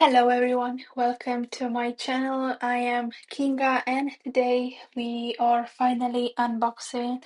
Hello everyone, welcome to my channel. I am Kinga and today we are finally unboxing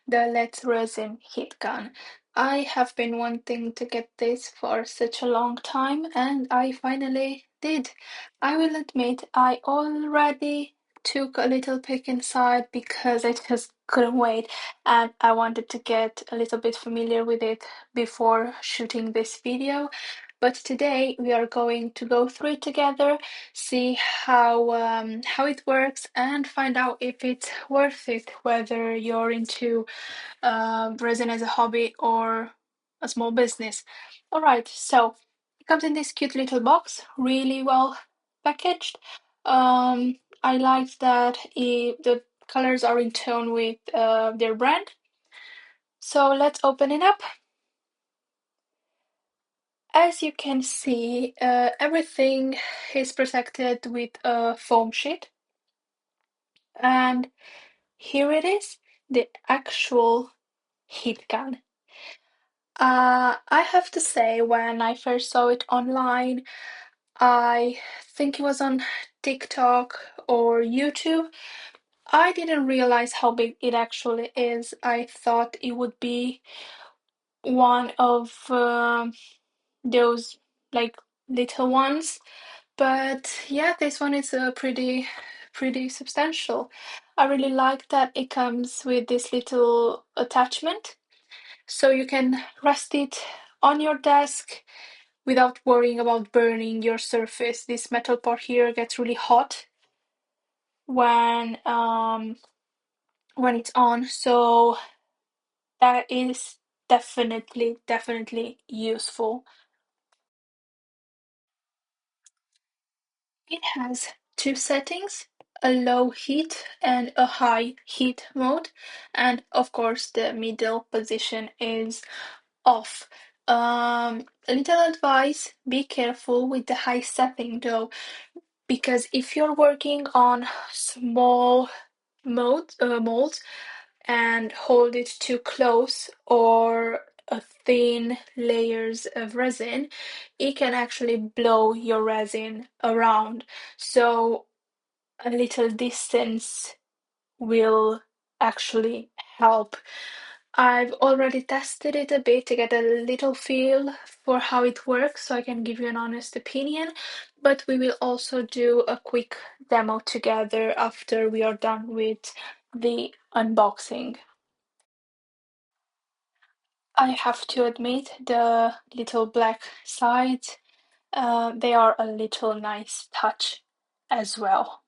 the Let's Resin Heat Gun. I have been wanting to get this for such a long time and I finally did. I will admit I already took a little peek inside because I just couldn't wait and I wanted to get a little bit familiar with it before shooting this video. But today we are going to go through it together, see how it works, and find out if it's worth it, whether you're into resin as a hobby or a small business. All right, so it comes in this cute little box, really well packaged. I like that the colors are in tone with their brand. So let's open it up. As you can see, everything is protected with a foam sheet. And here it is, the actual heat gun. I have to say, when I first saw it online, I think it was on TikTok or YouTube. I didn't realize how big it actually is. I thought it would be one of those like little ones. But yeah, this one is pretty substantial. I really like that it comes with this little attachment, so you can rest it on your desk without worrying about burning your surface. This metal part here gets really hot when it's on, so that is definitely useful. It has two settings, a low heat and a high heat mode, and of course the middle position is off. A little advice, be careful with the high setting though, because if you're working on small molds and hold it too close or a thin layers of resin, it can actually blow your resin around. So a little distance will actually help. I've already tested it a bit to get a little feel for how it works so I can give you an honest opinion, but we will also do a quick demo together after we are done with the unboxing. I have to admit the little black sides, they are a little nice touch as well.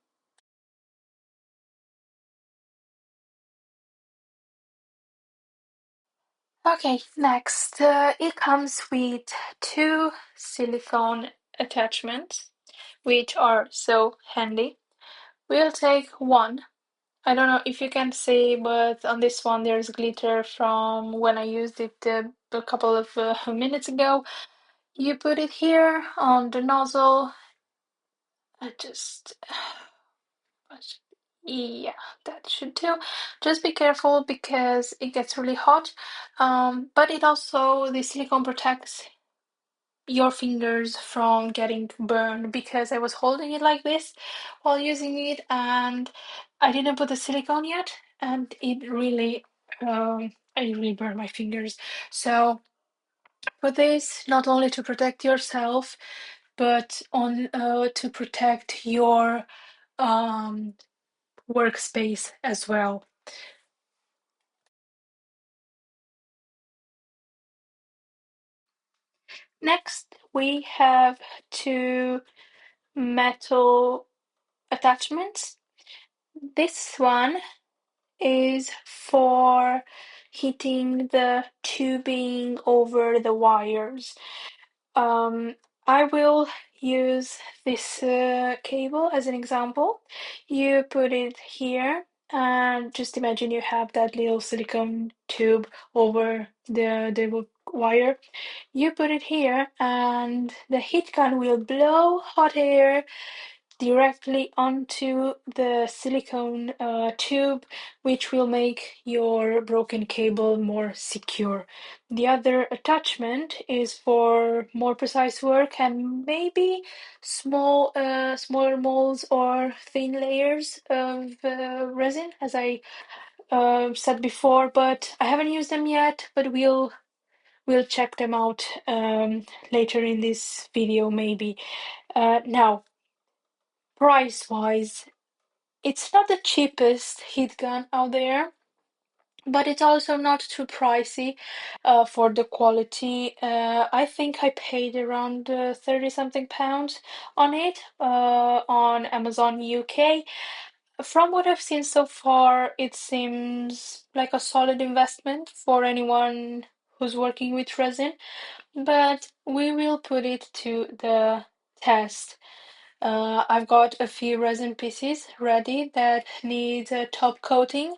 Okay, next, it comes with two silicone attachments, which are so handy. We'll take one. I don't know if you can see, but on this one there's glitter from when I used it a couple of minutes ago. You put it here on the nozzle. I just, yeah, that should do. Just be careful because it gets really hot. But it also, the silicone protects your fingers from getting burned because I was holding it like this while using it and I didn't put the silicone yet and I really burned my fingers. So put this not only to protect yourself but on to protect your um, workspace as well. Next, we have two metal attachments. This one is for heating the tubing over the wires. Um, I will use this cable as an example. You put it here, and just imagine you have that little silicone tube over the wire. You put it here, and the heat gun will blow hot air directly onto the silicone tube, which will make your broken cable more secure. The other attachment is for more precise work and maybe smaller molds or thin layers of resin, as I said before, but I haven't used them yet, but we'll check them out later in this video maybe. Now, price-wise, it's not the cheapest heat gun out there, but it's also not too pricey for the quality. I think I paid around 30 something pounds on it on Amazon UK. From what I've seen so far, it seems like a solid investment for anyone who's working with resin, but we will put it to the test. I've got a few resin pieces ready that need a top coating,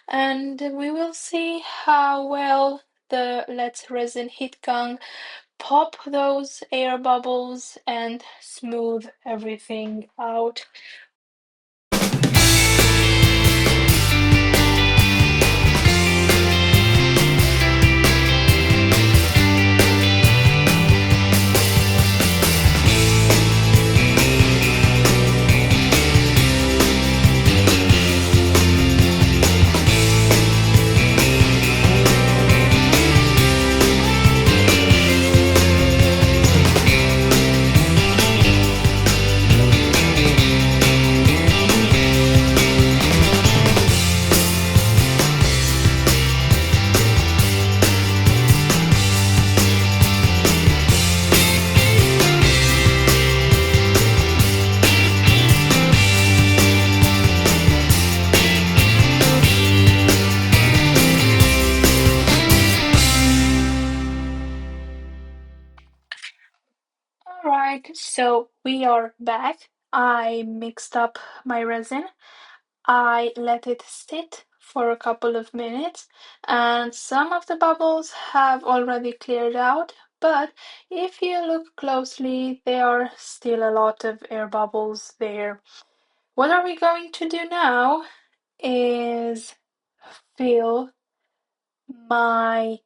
and we will see how well the Let's Resin Heat Gun pop those air bubbles and smooth everything out. Alright, so we are back. I mixed up my resin. I let it sit for a couple of minutes, and some of the bubbles have already cleared out, but if you look closely, there are still a lot of air bubbles there. What are we going to do now is fill my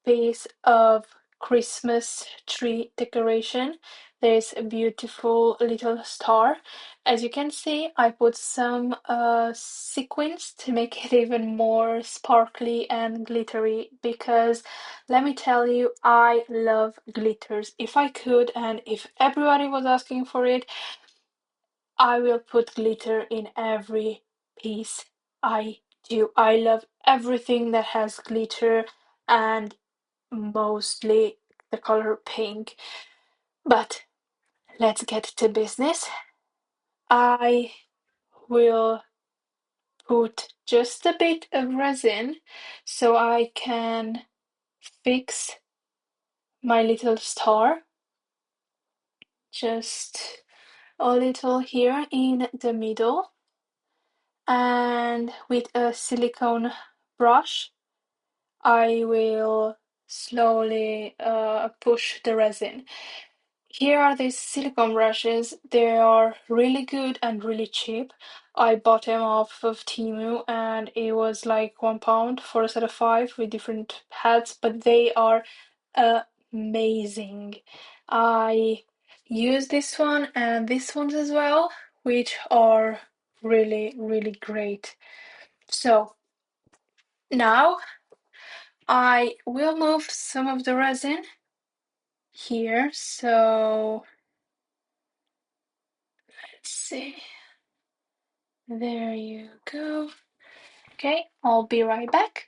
piece of Christmas tree decoration. There's a beautiful little star. As you can see, I put some sequins to make it even more sparkly and glittery because let me tell you, I love glitters. If I could and if everybody was asking for it, I will put glitter in every piece I do. I love everything that has glitter and mostly the color pink. But let's get to business. I will put just a bit of resin so I can fix my little star. Just a little here in the middle. And with a silicone brush, I will slowly push the resin. Here are these silicone brushes. They are really good and really cheap. I bought them off of Temu and it was like £1 for a set of 5 with different heads, but they are amazing. I use this one and this ones as well, which are really, really great. So now I will move some of the resin here. So let's see. There you go. Okay, I'll be right back.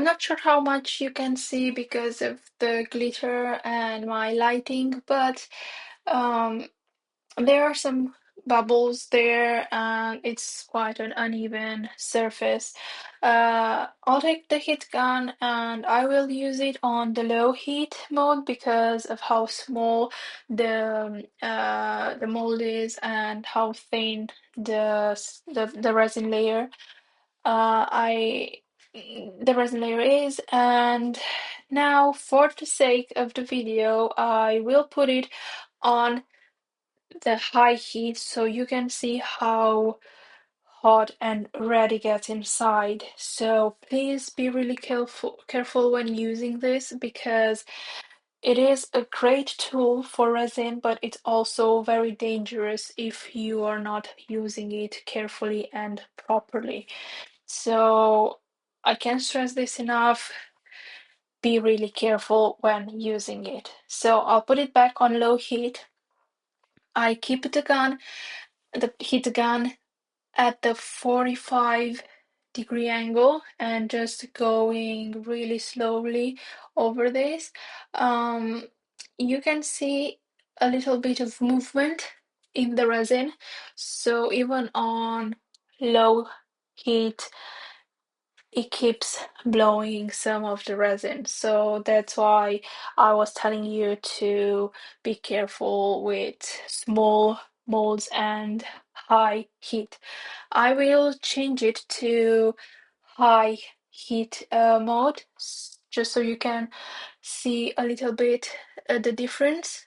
I'm not sure how much you can see because of the glitter and my lighting, but um, there are some bubbles there and it's quite an uneven surface. I'll take the heat gun and I will use it on the low heat mode because of how small the mold is and how thin the resin layer I the resin layer is. And now for the sake of the video I will put it on the high heat so you can see how hot and red it gets inside. So please be really careful when using this because it is a great tool for resin, but it's also very dangerous if you are not using it carefully and properly. So I can't stress this enough. Be really careful when using it. So I'll put it back on low heat. I keep the heat gun at the 45-degree angle and just going really slowly over this. Um, you can see a little bit of movement in the resin. So even on low heat, it keeps blowing some of the resin. So that's why I was telling you to be careful with small molds and high heat. I will change it to high heat mode just so you can see a little bit the difference.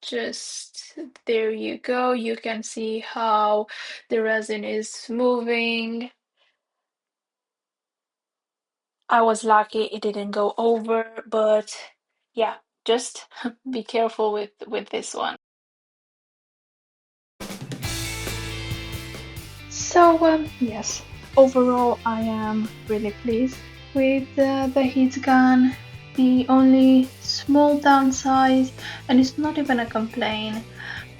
Just there you go. You can see how the resin is moving. I was lucky it didn't go over, but yeah, just be careful with this one. So yes, overall I am really pleased with the heat gun. The only small downside, and it's not even a complaint,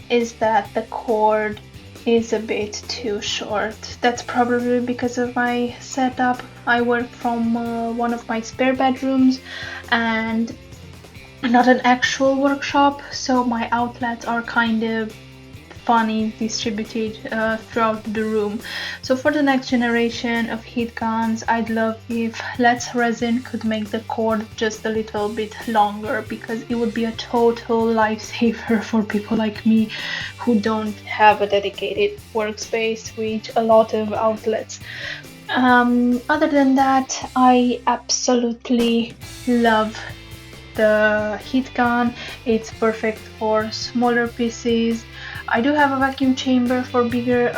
is that the cord is a bit too short. That's probably because of my setup. I work from one of my spare bedrooms and not an actual workshop, so my outlets are kind of funny distributed throughout the room. So for the next generation of heat guns, I'd love if Let's Resin could make the cord just a little bit longer because it would be a total lifesaver for people like me who don't have a dedicated workspace with a lot of outlets. Other than that, I absolutely love the heat gun. It's perfect for smaller pieces. I do have a vacuum chamber for bigger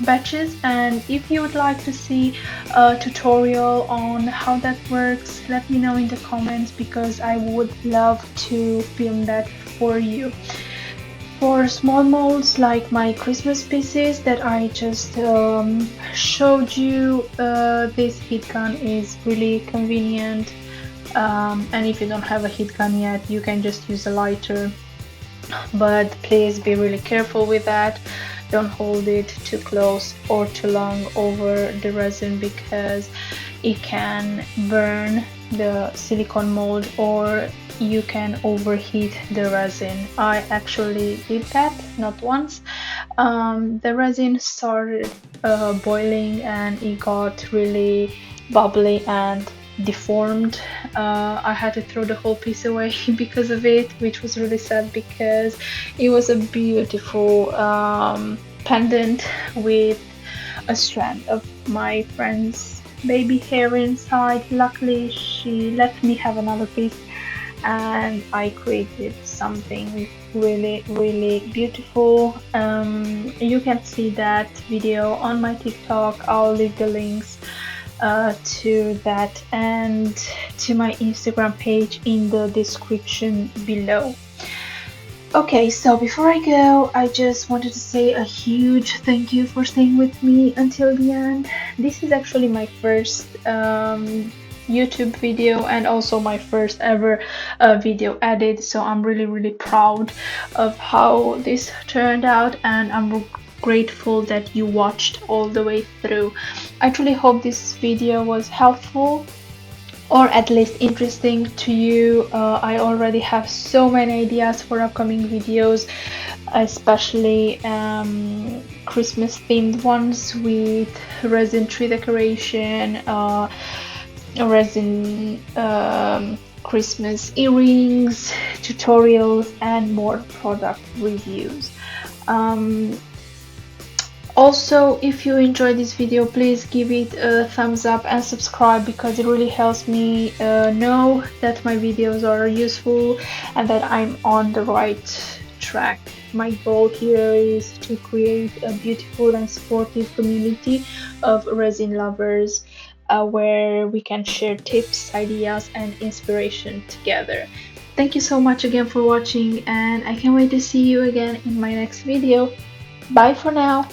batches, and if you would like to see a tutorial on how that works, let me know in the comments because I would love to film that for you. For small molds like my Christmas pieces that I just showed you, this heat gun is really convenient. And if you don't have a heat gun yet, you can just use a lighter, but please be really careful with that. Don't hold it too close or too long over the resin because it can burn the silicone mold or you can overheat the resin. I actually did that not once. The resin started boiling and it got really bubbly and deformed. I had to throw the whole piece away because of it, which was really sad because it was a beautiful pendant with a strand of my friend's baby hair inside. Luckily, she let me have another piece and I created something really beautiful. You can see that video on my TikTok. I'll leave the links to that and to my Instagram page in the description below. Okay, so before I go, I just wanted to say a huge thank you for staying with me until the end. This is actually my first YouTube video and also my first ever video edit, so I'm really proud of how this turned out and I'm grateful that you watched all the way through. I truly hope this video was helpful or at least interesting to you. I already have so many ideas for upcoming videos, especially Christmas themed ones with resin tree decoration, resin Christmas earrings, tutorials, and more product reviews. Um, Also, if you enjoyed this video, please give it a thumbs up and subscribe, because it really helps me know that my videos are useful and that I'm on the right track. My goal here is to create a beautiful and supportive community of resin lovers, where we can share tips, ideas, and inspiration together. Thank you so much again for watching, and I can't wait to see you again in my next video. Bye for now!